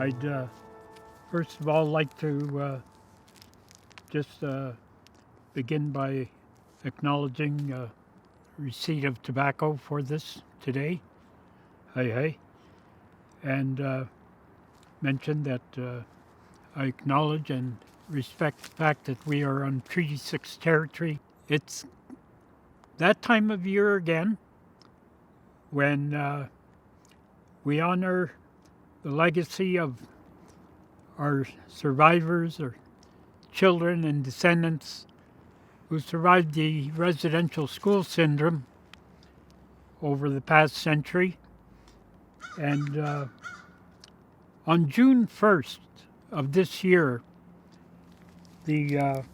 I'd first of all like to just begin by acknowledging receipt of tobacco for this today. Hey. And mention that I acknowledge and respect the fact that we are on Treaty 6 territory. It's that time of year again when we honor the legacy of our survivors, or children and descendants who survived the residential school syndrome over the past century. And on June 1st of this year, a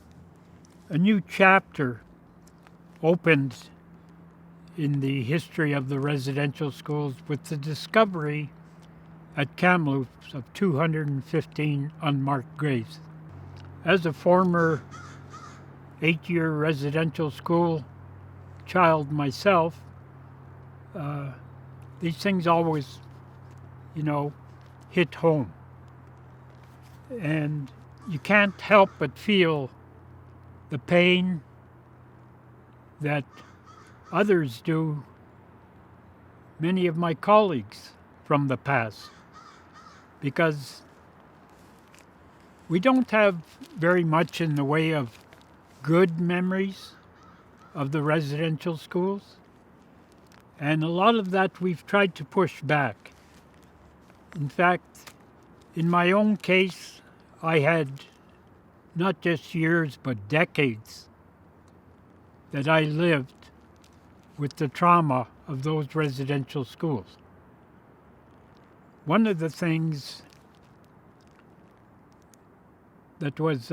new chapter opened in the history of the residential schools with the discovery at Kamloops of 215 unmarked graves. As a former 8-year residential school child myself, these things always, hit home. And you can't help but feel the pain that others do, many of my colleagues from the past, because we don't have very much in the way of good memories of the residential schools. And a lot of that we've tried to push back. In fact, in my own case, I had not just years, but decades that I lived with the trauma of those residential schools. One of the things that was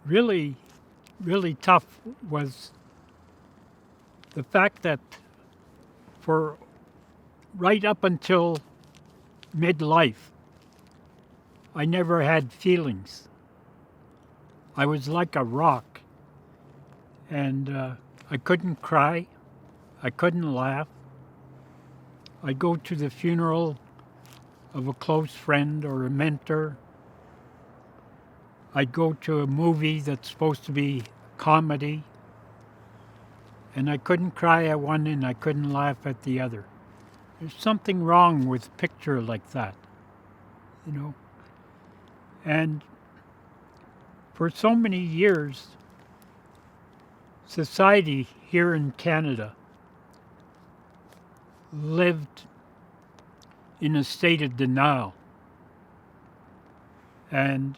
really tough was the fact that for right up until midlife, I never had feelings. I was like a rock, and I couldn't cry, I couldn't laugh. I'd go to the funeral of a close friend or a mentor. I'd go to a movie that's supposed to be comedy, and I couldn't cry at one and I couldn't laugh at the other. There's something wrong with a picture like that, And for so many years, society here in Canada lived in a state of denial. And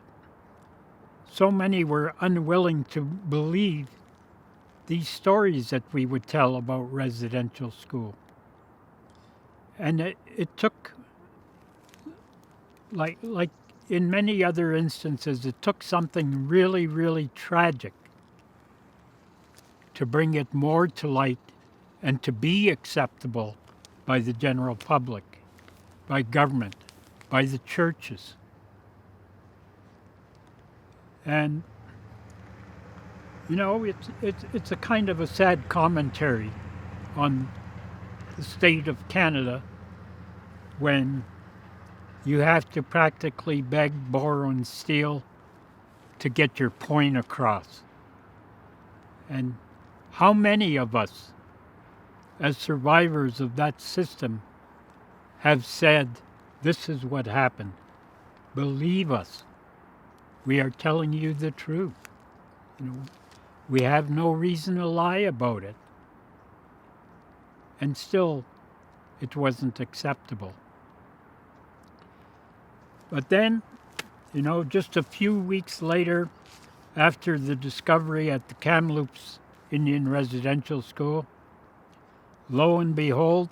so many were unwilling to believe these stories that we would tell about residential school. And it took, like in many other instances, it took something really, really tragic to bring it more to light and to be acceptable by the general public, by government, by the churches. And it's a kind of a sad commentary on the state of Canada when you have to practically beg, borrow, and steal to get your point across. And how many of us, as survivors of that system, have said, this is what happened. Believe us. We are telling you the truth. We have no reason to lie about it. And still, it wasn't acceptable. But then, just a few weeks later, after the discovery at the Kamloops Indian Residential School, lo and behold,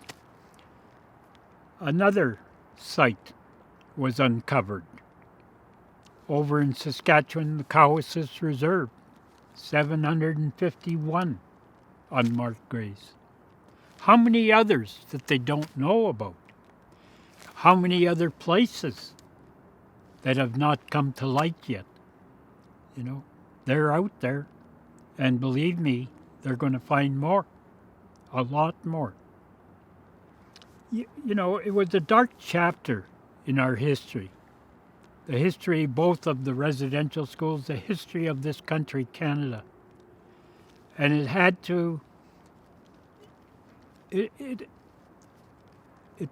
another site was uncovered over in Saskatchewan, the Cowessess Reserve, 751 unmarked graves. How many others that they don't know about? How many other places that have not come to light yet? They're out there, and believe me, they're going to find more, a lot more. It was a dark chapter in our history. the history both of the residential schools, the history of this country, Canada. And it had to, it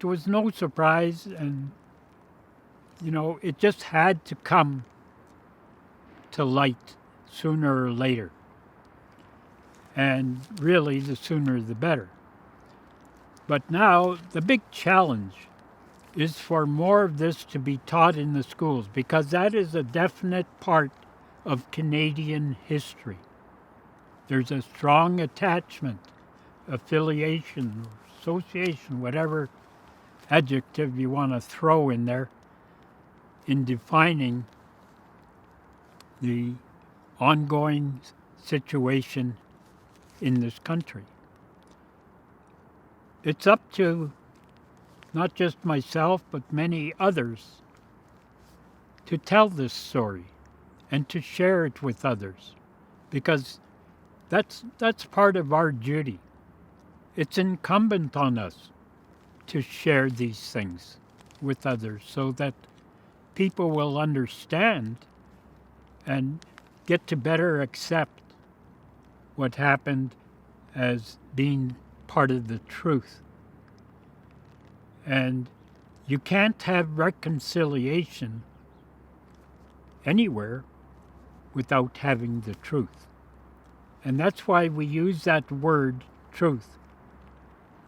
was no surprise, and, it just had to come to light sooner or later. And really, the sooner the better. But now, the big challenge is for more of this to be taught in the schools, because that is a definite part of Canadian history. There's a strong attachment, affiliation, association, whatever adjective you want to throw in there, in defining the ongoing situation in this country. It's up to not just myself, but many others to tell this story and to share it with others, because that's part of our duty. It's incumbent on us to share these things with others so that people will understand and get to better accept what happened as being part of the truth. And you can't have reconciliation anywhere without having the truth. And that's why we use that word, truth,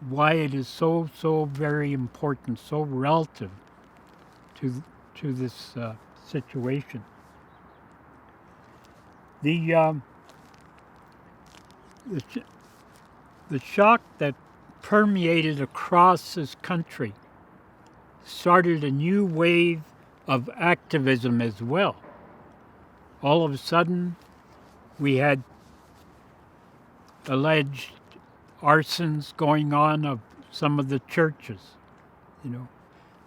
why it is so very important, so relative to this situation. The shock that permeated across this country started a new wave of activism as well. All of a sudden, we had alleged arsons going on of some of the churches.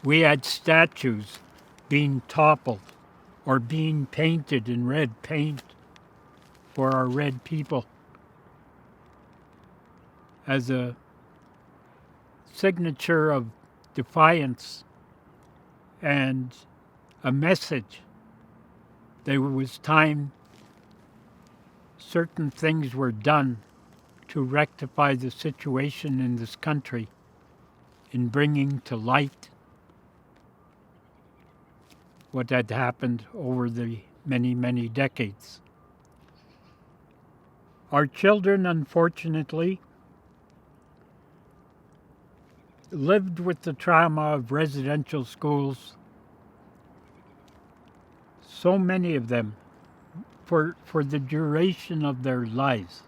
We had statues being toppled or being painted in red paint for our red people as a signature of defiance and a message that it was time certain things were done to rectify the situation in this country in bringing to light what had happened over the many decades. Our children, unfortunately, lived with the trauma of residential schools, so many of them, for the duration of their lives.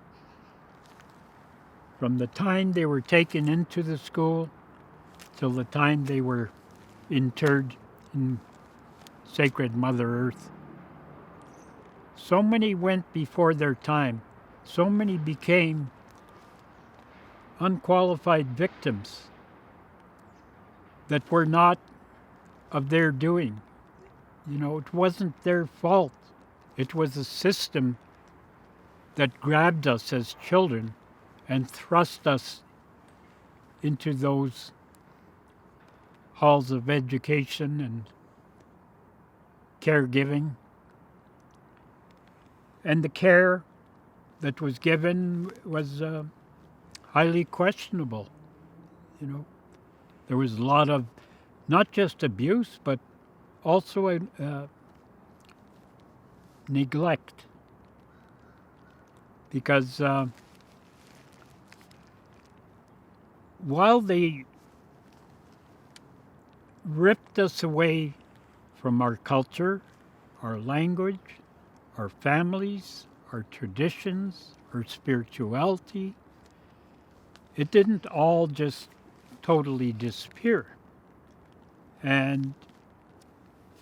From the time they were taken into the school till the time they were interred in sacred Mother Earth. So many went before their time. So many became unqualified victims that were not of their doing. It wasn't their fault. It was a system that grabbed us as children and thrust us into those halls of education and caregiving. And the care that was given was highly questionable. There was a lot of not just abuse, but also neglect. Because while they ripped us away from our culture, our language, our families, our traditions, our spirituality, it didn't all just totally disappear. And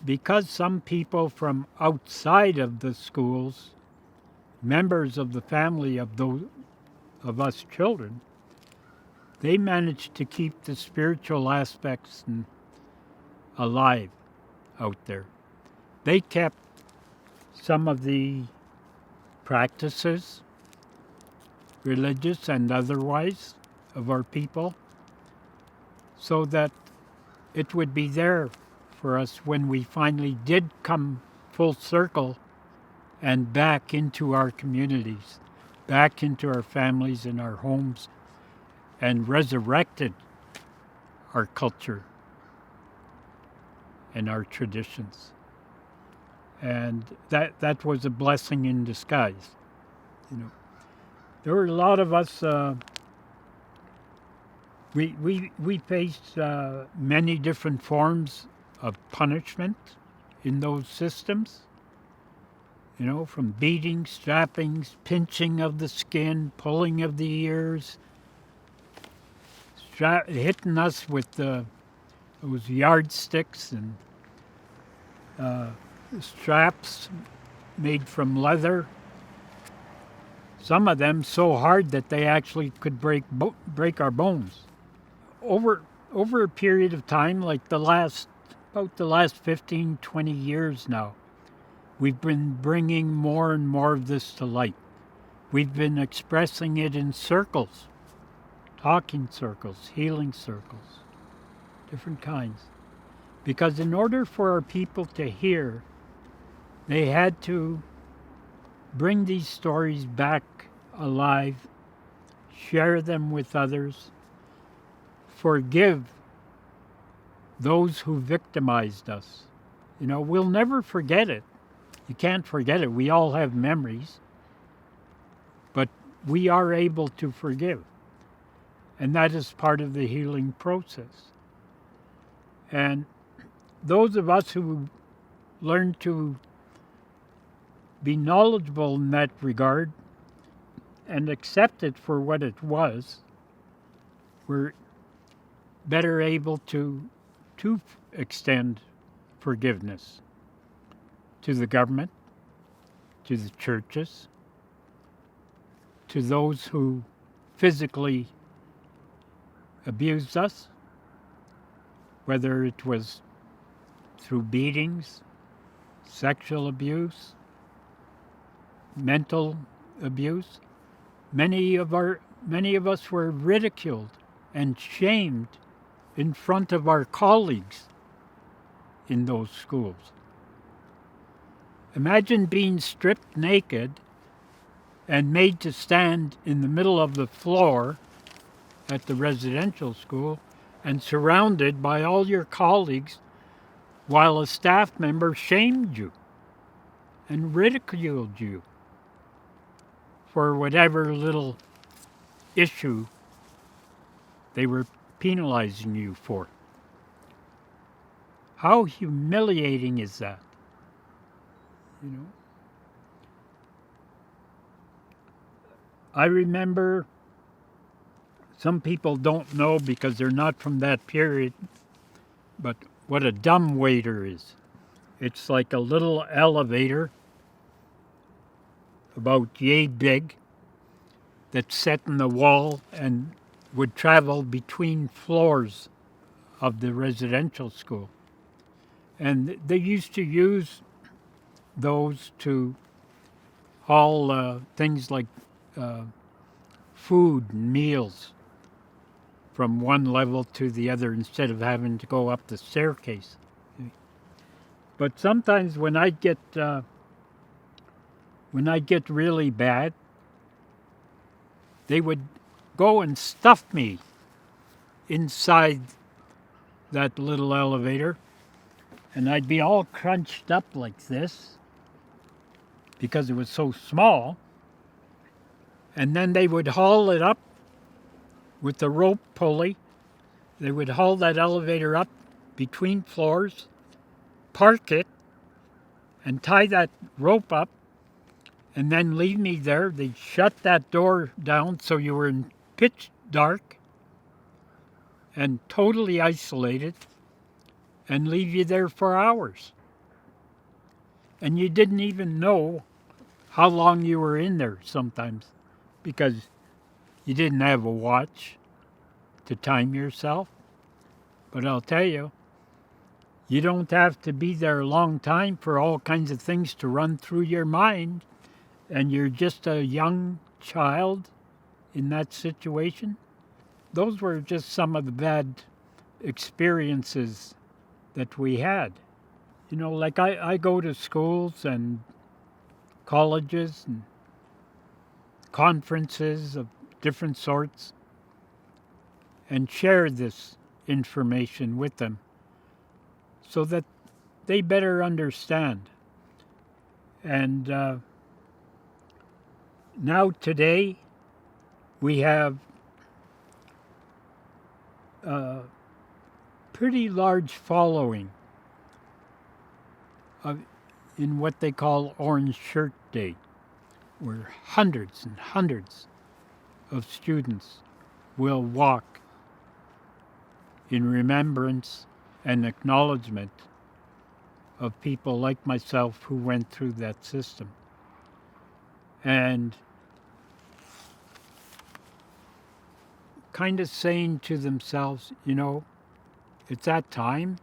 because some people from outside of the schools, members of the family of us children, they managed to keep the spiritual aspects alive out there. They kept some of the practices, religious and otherwise, of our people, so that it would be there for us when we finally did come full circle and back into our communities, back into our families and our homes, and resurrected our culture and our traditions. And that was a blessing in disguise. There were a lot of us. We faced many different forms of punishment in those systems. From beatings, strappings, pinching of the skin, pulling of the ears, hitting us with those yardsticks and straps made from leather. Some of them so hard that they actually could break our bones. Over a period of time, like about the last 15, 20 years now, we've been bringing more and more of this to light. We've been expressing it in circles, talking circles, healing circles, different kinds. Because in order for our people to hear, they had to bring these stories back alive, share them with others, forgive those who victimized us. We'll never forget it. You can't forget it. We all have memories. But we are able to forgive. And that is part of the healing process. And those of us who learn to be knowledgeable in that regard and accept it for what it was, we're better able to extend forgiveness to the government, to the churches, to those who physically abused us, whether it was through beatings, sexual abuse, mental abuse. Many of us were ridiculed and shamed in front of our colleagues in those schools. Imagine being stripped naked and made to stand in the middle of the floor at the residential school and surrounded by all your colleagues while a staff member shamed you and ridiculed you for whatever little issue they were penalizing you for. How humiliating is that? I remember, some people don't know because they're not from that period, but what a dumbwaiter is. It's like a little elevator about yay big that's set in the wall and would travel between floors of the residential school. And they used to use those to haul things like food and meals from one level to the other instead of having to go up the staircase. But sometimes when I get really bad, they would go and stuff me inside that little elevator, and I'd be all crunched up like this because it was so small. And then they would haul it up with the rope pulley. They would haul that elevator up between floors, park it, and tie that rope up, and then leave me there. They'd shut that door down so you were in pitch dark and totally isolated, and leave you there for hours. And you didn't even know how long you were in there sometimes, because you didn't have a watch to time yourself. But I'll tell you, you don't have to be there a long time for all kinds of things to run through your mind, and you're just a young child in that situation. Those were just some of the bad experiences that we had. You know, like I go to schools and colleges and conferences of different sorts and share this information with them so that they better understand. And now today we have a pretty large following of, in what they call Orange Shirt Day, where hundreds and hundreds of students will walk in remembrance and acknowledgement of people like myself who went through that system. And kind of saying to themselves, you know, it's that time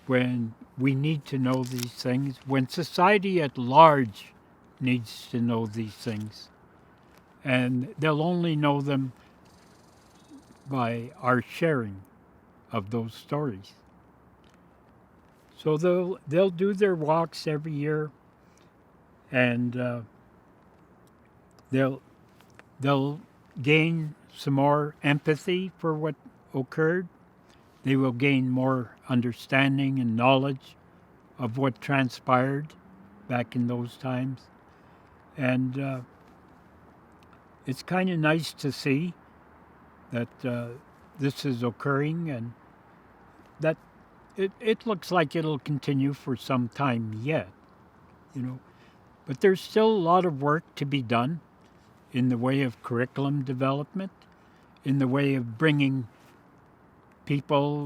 when we need to know these things, when society at large needs to know these things. And they'll only know them by our sharing of those stories. So they'll do their walks every year, and they'll gain some more empathy for what occurred. They will gain more understanding and knowledge of what transpired back in those times. And it's kind of nice to see that this is occurring, and that it looks like it'll continue for some time yet, you know. But there's still a lot of work to be done in the way of curriculum development, in the way of bringing people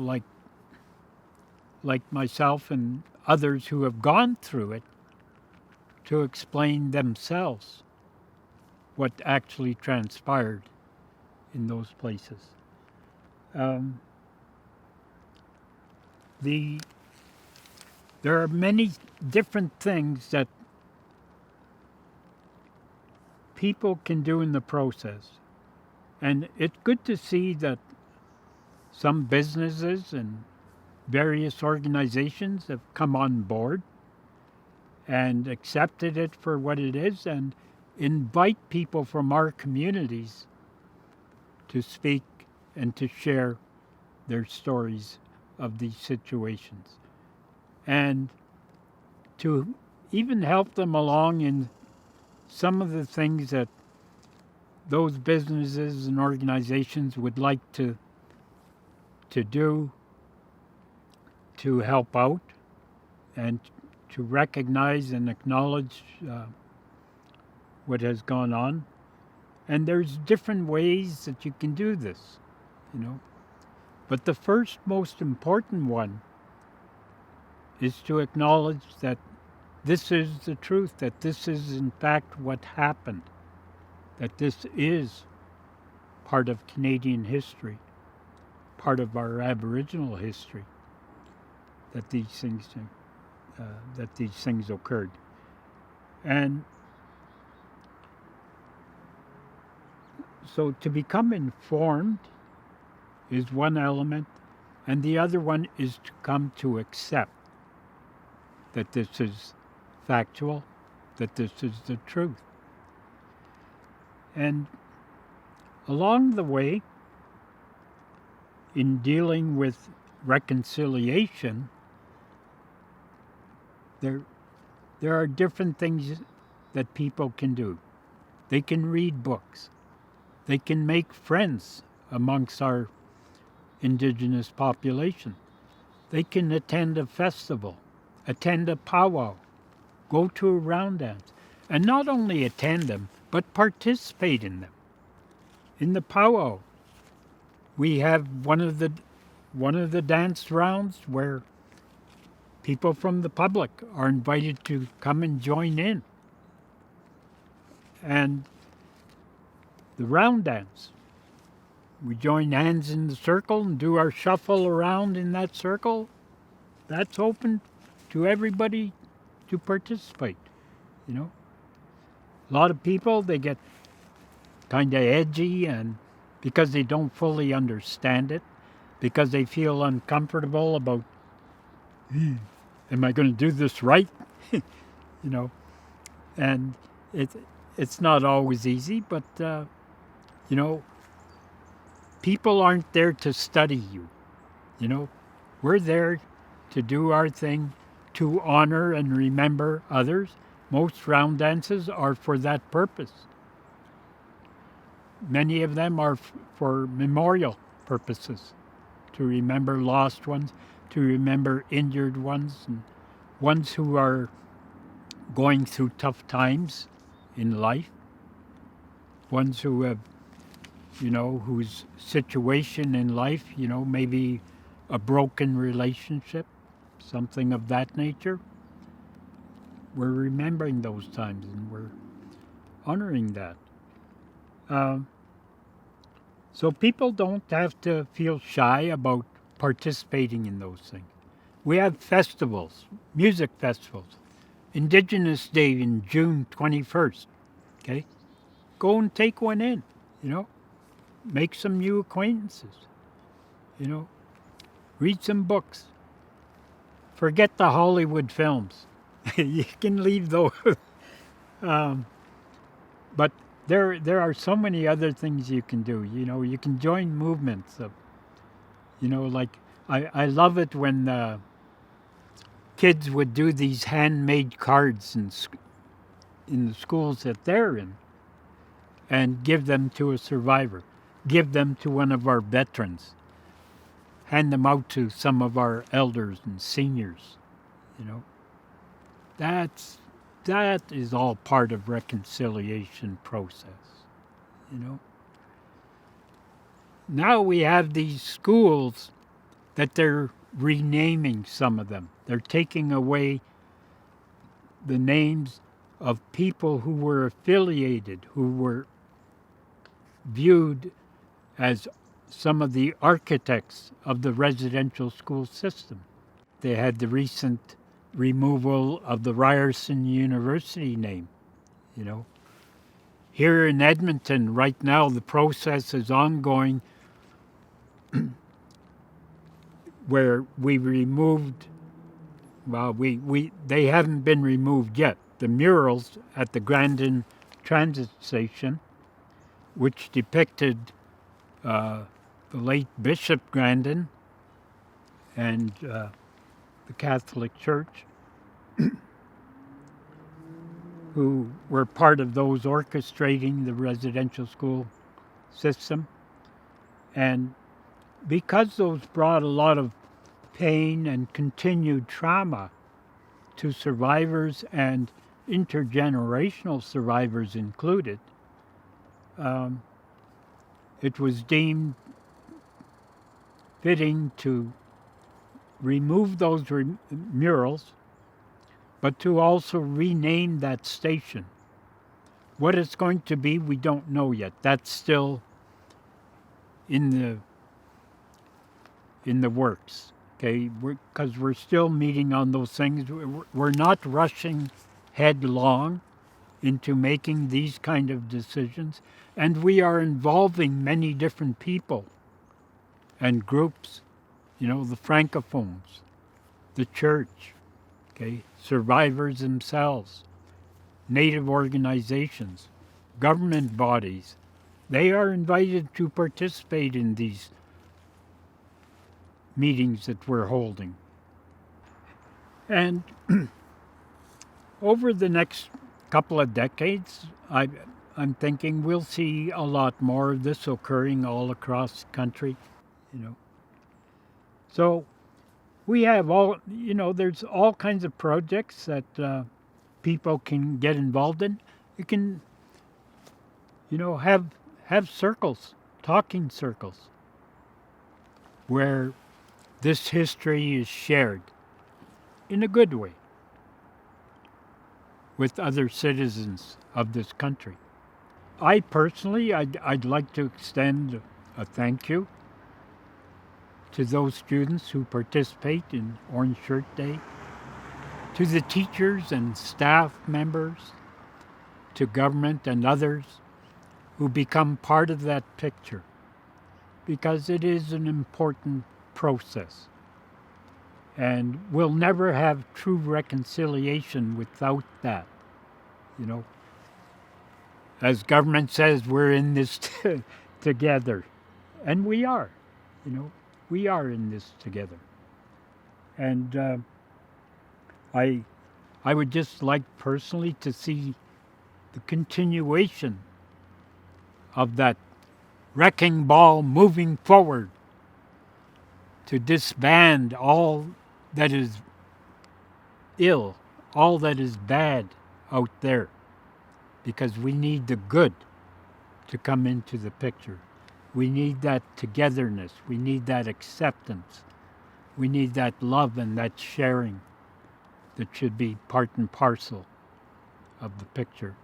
like myself and others who have gone through it to explain themselves what actually transpired in those places. There are many different things that people can do in the process. And it's good to see that some businesses and various organizations have come on board and accepted it for what it is and invite people from our communities to speak and to share their stories of these situations, and to even help them along in some of the things that those businesses and organizations would like to do to help out and to recognize and acknowledge what has gone on. And there's different ways that you can do this, you know. But the first most important one is to acknowledge that this is the truth, that this is in fact what happened, that this is part of Canadian history, part of our Aboriginal history, that these things occurred. And so to become informed is one element, and the other one is to come to accept that this is factual, that this is the truth. And along the way, in dealing with reconciliation, there are different things that people can do. They can read books. They can make friends amongst our Indigenous population. They can attend a festival, attend a powwow, go to a round dance, and not only attend them, but participate in them. In the powwow, we have one of the dance rounds where people from the public are invited to come and join in. And the round dance, we join hands in the circle and do our shuffle around in that circle. That's open to everybody to participate, you know. A lot of people, they get kind of edgy, and because they don't fully understand it, because they feel uncomfortable about am I going to do this right? you know, and it's not always easy, but you know, people aren't there to study you. You know, we're there to do our thing, to honor and remember others. Most round dances are for that purpose. Many of them are for memorial purposes, to remember lost ones, to remember injured ones, and ones who are going through tough times in life, ones who have, whose situation in life, maybe a broken relationship, something of that nature. We're remembering those times and we're honoring that. So people don't have to feel shy about participating in those things. We have festivals, music festivals. Indigenous Day in June 21st, okay? Go and take one in, make some new acquaintances, read some books. Forget the Hollywood films. You can leave those. But there are so many other things you can do. You can join movements of, like I love it when kids would do these handmade cards in the schools that they're in and give them to a survivor, give them to one of our veterans, hand them out to some of our elders and seniors. That is all part of reconciliation process. Now we have these schools that they're renaming some of them. They're taking away the names of people who were affiliated, who were viewed as some of the architects of the residential school system. They had the recent removal of the Ryerson University name. Here in Edmonton right now the process is ongoing where we removed, they haven't been removed yet, the murals at the Grandin transit station, which depicted the late Bishop Grandin and the Catholic Church, who were part of those orchestrating the residential school system. And because those brought a lot of pain and continued trauma to survivors and intergenerational survivors included, it was deemed fitting to remove those murals, but to also rename that station. What it's going to be, we don't know yet. That's still in the works, okay? Because we're still meeting on those things. We're not rushing headlong into making these kind of decisions, and we are involving many different people and groups, the Francophones, the church, okay, survivors themselves, Native organizations, government bodies. They are invited to participate in these meetings that we're holding. And over the next couple of decades, I'm thinking we'll see a lot more of this occurring all across the country, So we have there's all kinds of projects that people can get involved in. You can, have circles, talking circles, where this history is shared in a good way with other citizens of this country. I personally, I'd like to extend a thank you to those students who participate in Orange Shirt Day, to the teachers and staff members, to government and others who become part of that picture, because it is an important process. And we'll never have true reconciliation without that. You know, as government says, we're in this together. And we are. You know, we are in this together. And I, I would just like personally to see the continuation of that wrecking ball moving forward to disband all that is ill, all that is bad out there, because we need the good to come into the picture. We need that togetherness. We need that acceptance. We need that love and that sharing that should be part and parcel of the picture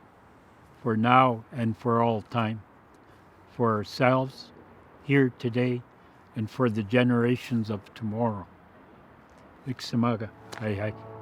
for now and for all time, for ourselves here today and for the generations of tomorrow. Ixamaga. Hai hai.